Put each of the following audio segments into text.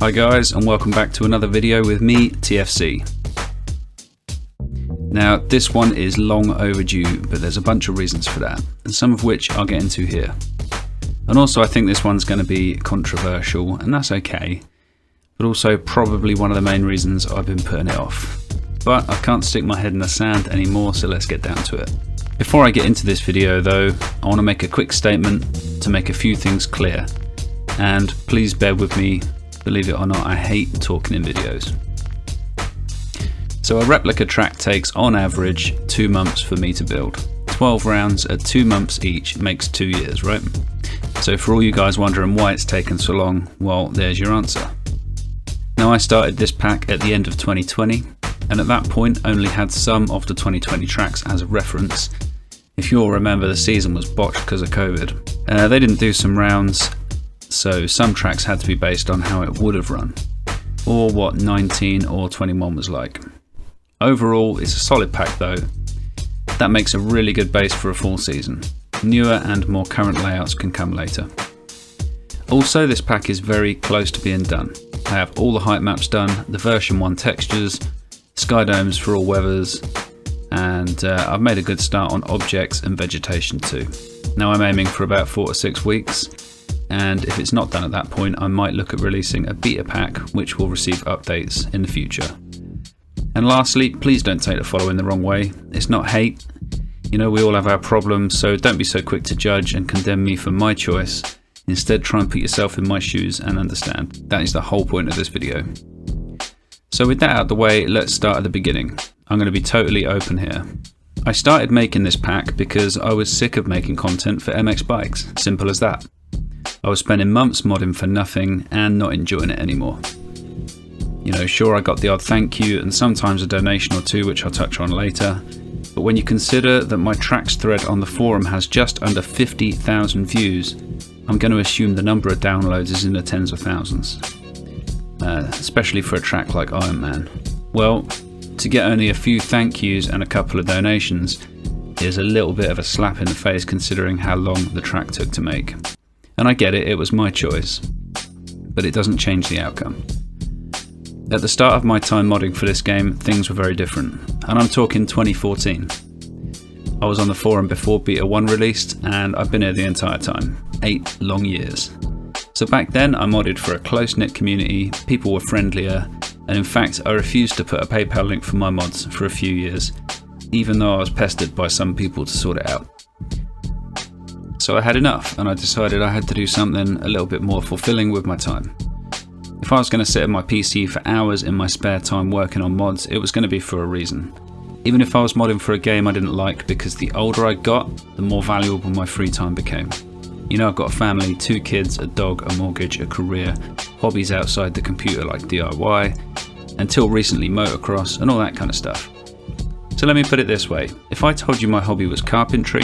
Hi guys, and welcome back to another video with me, TFC. Now this one is long overdue, but there's a bunch of reasons for that, and some of which I'll get into here. And also I think this one's going to be controversial, and that's okay, but also probably one of the main reasons I've been putting it off. But I can't stick my head in the sand anymore, so let's get down to it. Before I get into this video though, I want to make a quick statement to make a few things clear. And please bear with me, believe it or not, I hate talking in videos. So a replica track takes on average 2 months for me to build. 12 rounds at 2 months each makes 2 years, right? So for all you guys wondering why it's taken so long, well, there's your answer. Now I started this pack at the end of 2020, and at that point only had some of the 2020 tracks as a reference. If you'll remember, the season was botched because of COVID. They didn't do some rounds, so some tracks had to be based on how it would have run, or what 19 or 21 was like. Overall, it's a solid pack though. That makes a really good base for a full season. Newer and more current layouts can come later. Also, this pack is very close to being done. I have all the height maps done, the version 1 textures, sky domes for all weathers, and I've made a good start on objects and vegetation too. Now I'm aiming for about 4 to 6 weeks, and if it's not done at that point, I might look at releasing a beta pack which will receive updates in the future. And lastly, please don't take the following the wrong way. It's not hate. You know, we all have our problems, so don't be so quick to judge and condemn me for my choice. Instead, try and put yourself in my shoes and understand. That is the whole point of this video. So with that out of the way, let's start at the beginning. I'm going to be totally open here. I started making this pack because I was sick of making content for MX bikes. Simple as that. I was spending months modding for nothing and not enjoying it anymore. You know, sure, I got the odd thank you and sometimes a donation or two, which I'll touch on later. But when you consider that my tracks thread on the forum has just under 50,000 views, I'm going to assume the number of downloads is in the tens of thousands. Especially for a track like Iron Man. Well, to get only a few thank yous and a couple of donations is a little bit of a slap in the face considering how long the track took to make. And I get it, it was my choice, but it doesn't change the outcome. At the start of my time modding for this game, things were very different, and I'm talking 2014. I was on the forum before Beta 1 released, and I've been here the entire time, 8 long years. So back then I modded for a close-knit community, people were friendlier, and in fact I refused to put a PayPal link for my mods for a few years, even though I was pestered by some people to sort it out. So I had enough, and I decided I had to do something a little bit more fulfilling with my time. If I was going to sit at my PC for hours in my spare time working on mods, it was going to be for a reason. Even if I was modding for a game I didn't like, because the older I got, the more valuable my free time became. You know, I've got a family, 2 kids, a dog, a mortgage, a career, hobbies outside the computer like DIY, until recently motocross and all that kind of stuff. So let me put it this way, if I told you my hobby was carpentry,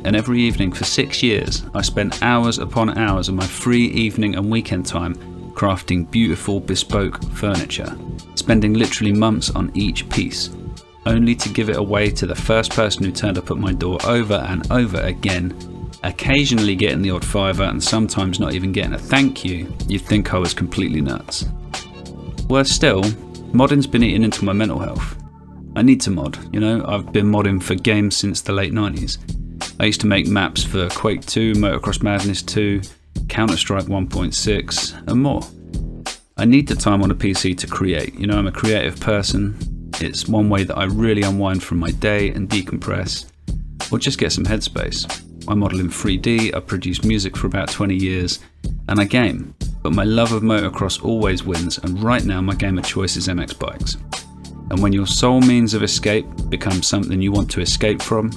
and every evening for 6 years I spent hours upon hours of my free evening and weekend time crafting beautiful bespoke furniture, spending literally months on each piece, only to give it away to the first person who turned up at my door over and over again, occasionally getting the odd $5 and sometimes not even getting a thank you, you'd think I was completely nuts. Worse still, modding's been eating into my mental health. I need to mod, you know, I've been modding for games since the late 90s. I used to make maps for Quake 2, Motocross Madness 2, Counter-Strike 1.6 and more. I need the time on a PC to create, you know, I'm a creative person. It's one way that I really unwind from my day and decompress, or just get some headspace. I model in 3D, I've produced music for about 20 years, and I game, but my love of motocross always wins, and right now my game of choice is MX bikes. And when your sole means of escape becomes something you want to escape from,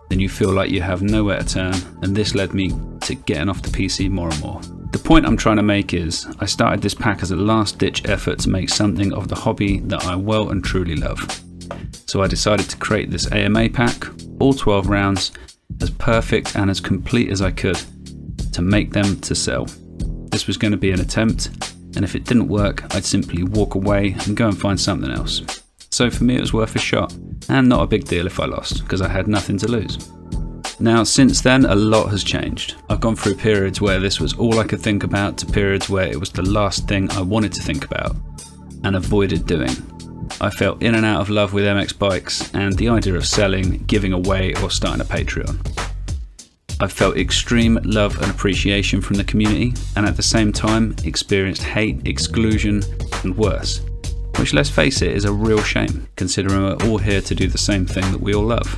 then you feel like you have nowhere to turn, and this led me to getting off the PC more and more. The point I'm trying to make is, I started this pack as a last-ditch effort to make something of the hobby that I well and truly love. So I decided to create this AMA pack, all 12 rounds, as perfect and as complete as I could, to make them to sell. This was going to be an attempt, and if it didn't work, I'd simply walk away and go and find something else. So for me it was worth a shot, and not a big deal if I lost, because I had nothing to lose. Now, since then, a lot has changed. I've gone through periods where this was all I could think about to periods where it was the last thing I wanted to think about and avoided doing. I fell in and out of love with MX bikes and the idea of selling, giving away, or starting a Patreon. I've felt extreme love and appreciation from the community, and at the same time experienced hate, exclusion, and worse. Which, let's face it, is a real shame, considering we're all here to do the same thing that we all love.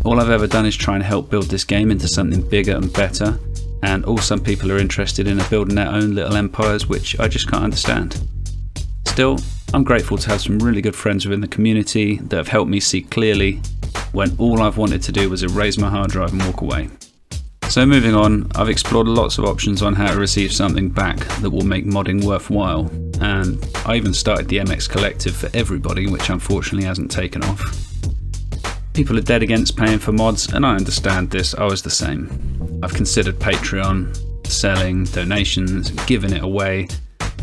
All I've ever done is try and help build this game into something bigger and better, and all some people are interested in are building their own little empires, which I just can't understand. Still, I'm grateful to have some really good friends within the community that have helped me see clearly when all I've wanted to do was erase my hard drive and walk away. So moving on, I've explored lots of options on how to receive something back that will make modding worthwhile, and I even started the MX Collective for everybody, which unfortunately hasn't taken off. People are dead against paying for mods, and I understand this, I was the same. I've considered Patreon, selling, donations, giving it away,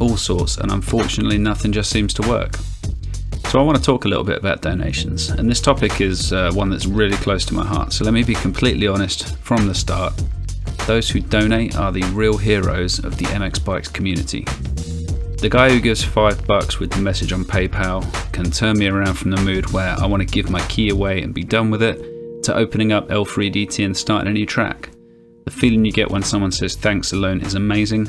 all sorts, and unfortunately nothing just seems to work. So I want to talk a little bit about donations, and this topic is one that's really close to my heart, so let me be completely honest from the start. Those who donate are the real heroes of the MX Bikes community. The guy who gives $5 with the message on PayPal can turn me around from the mood where I want to give my key away and be done with it, to opening up L3DT and starting a new track. The feeling you get when someone says thanks alone is amazing,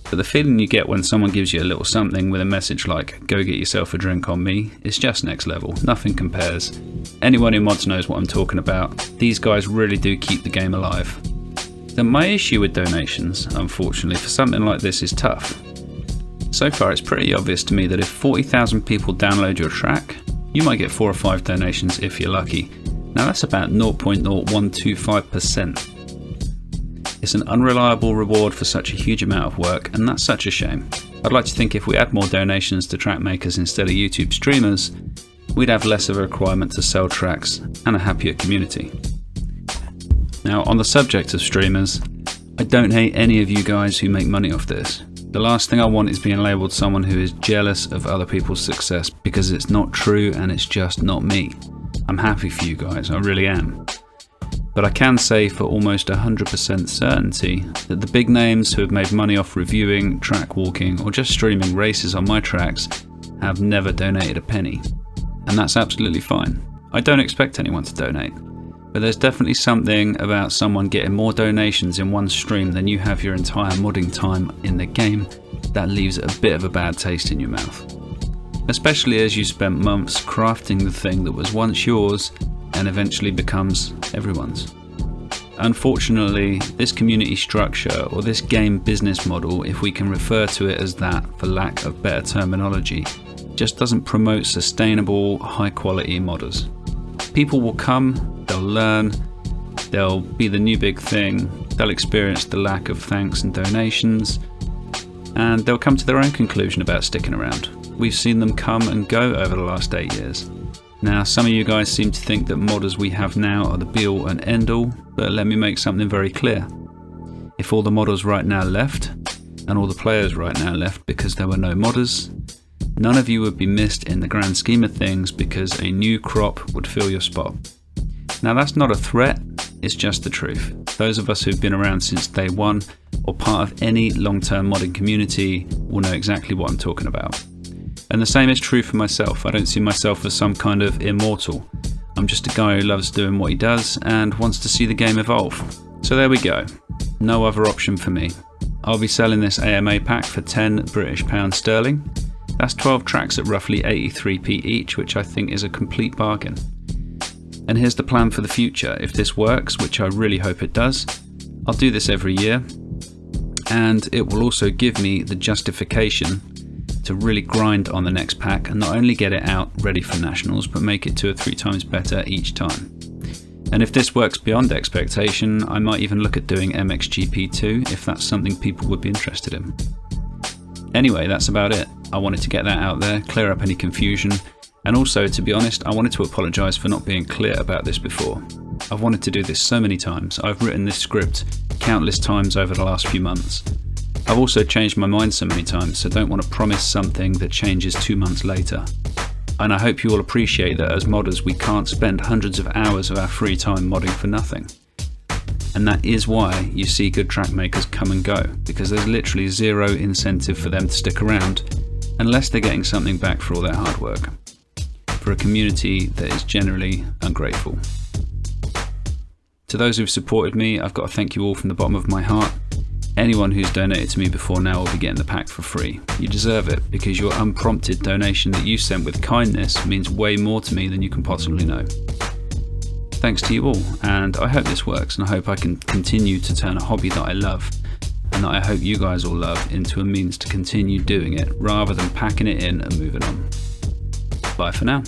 but the feeling you get when someone gives you a little something with a message like, go get yourself a drink on me, is just next level. Nothing compares. Anyone who mods knows what I'm talking about. These guys really do keep the game alive. Then my issue with donations, unfortunately, for something like this is tough. So far it's pretty obvious to me that if 40,000 people download your track, you might get 4 or 5 donations if you're lucky. Now that's about 0.0125%. It's an unreliable reward for such a huge amount of work, and that's such a shame. I'd like to think if we add more donations to track makers instead of YouTube streamers, we'd have less of a requirement to sell tracks and a happier community. Now, on the subject of streamers, I don't hate any of you guys who make money off this. The last thing I want is being labelled someone who is jealous of other people's success, because it's not true and it's just not me. I'm happy for you guys, I really am. But I can say for almost 100% certainty that the big names who have made money off reviewing, track walking, or just streaming races on my tracks have never donated a penny. And that's absolutely fine. I don't expect anyone to donate. But there's definitely something about someone getting more donations in one stream than you have your entire modding time in the game that leaves a bit of a bad taste in your mouth. Especially as you spent months crafting the thing that was once yours and eventually becomes everyone's. Unfortunately, this community structure, or this game business model, if we can refer to it as that for lack of better terminology, just doesn't promote sustainable, high quality modders. People will come, they'll learn, they'll be the new big thing, they'll experience the lack of thanks and donations, and they'll come to their own conclusion about sticking around. We've seen them come and go over the last 8 years. Now, some of you guys seem to think that modders we have now are the be-all and end-all, but let me make something very clear. If all the modders right now left, and all the players right now left because there were no modders, none of you would be missed in the grand scheme of things because a new crop would fill your spot. Now, that's not a threat, it's just the truth. Those of us who've been around since day one, or part of any long-term modding community, will know exactly what I'm talking about. And the same is true for myself. I don't see myself as some kind of immortal. I'm just a guy who loves doing what he does and wants to see the game evolve. So there we go. No other option for me. I'll be selling this AMA pack for £10 sterling. That's 12 tracks at roughly 83p each, which I think is a complete bargain. And here's the plan for the future. If this works, which I really hope it does, I'll do this every year. And it will also give me the justification to really grind on the next pack and not only get it out ready for nationals, but make it 2 or 3 times better each time. And if this works beyond expectation, I might even look at doing MXGP2 if that's something people would be interested in. Anyway, that's about it. I wanted to get that out there, clear up any confusion, and also, to be honest, I wanted to apologise for not being clear about this before. I've wanted to do this so many times. I've written this script countless times over the last few months. I've also changed my mind so many times, so don't want to promise something that changes 2 months later. And I hope you all appreciate that as modders we can't spend hundreds of hours of our free time modding for nothing. And that is why you see good track makers come and go, because there's literally zero incentive for them to stick around unless they're getting something back for all their hard work, for a community that is generally ungrateful. To those who've supported me, I've got to thank you all from the bottom of my heart. Anyone who's donated to me before now will be getting the pack for free. You deserve it, because your unprompted donation that you sent with kindness means way more to me than you can possibly know. Thanks to you all, and I hope this works, and I hope I can continue to turn a hobby that I love, and that I hope you guys all love, into a means to continue doing it, rather than packing it in and moving on. Bye for now.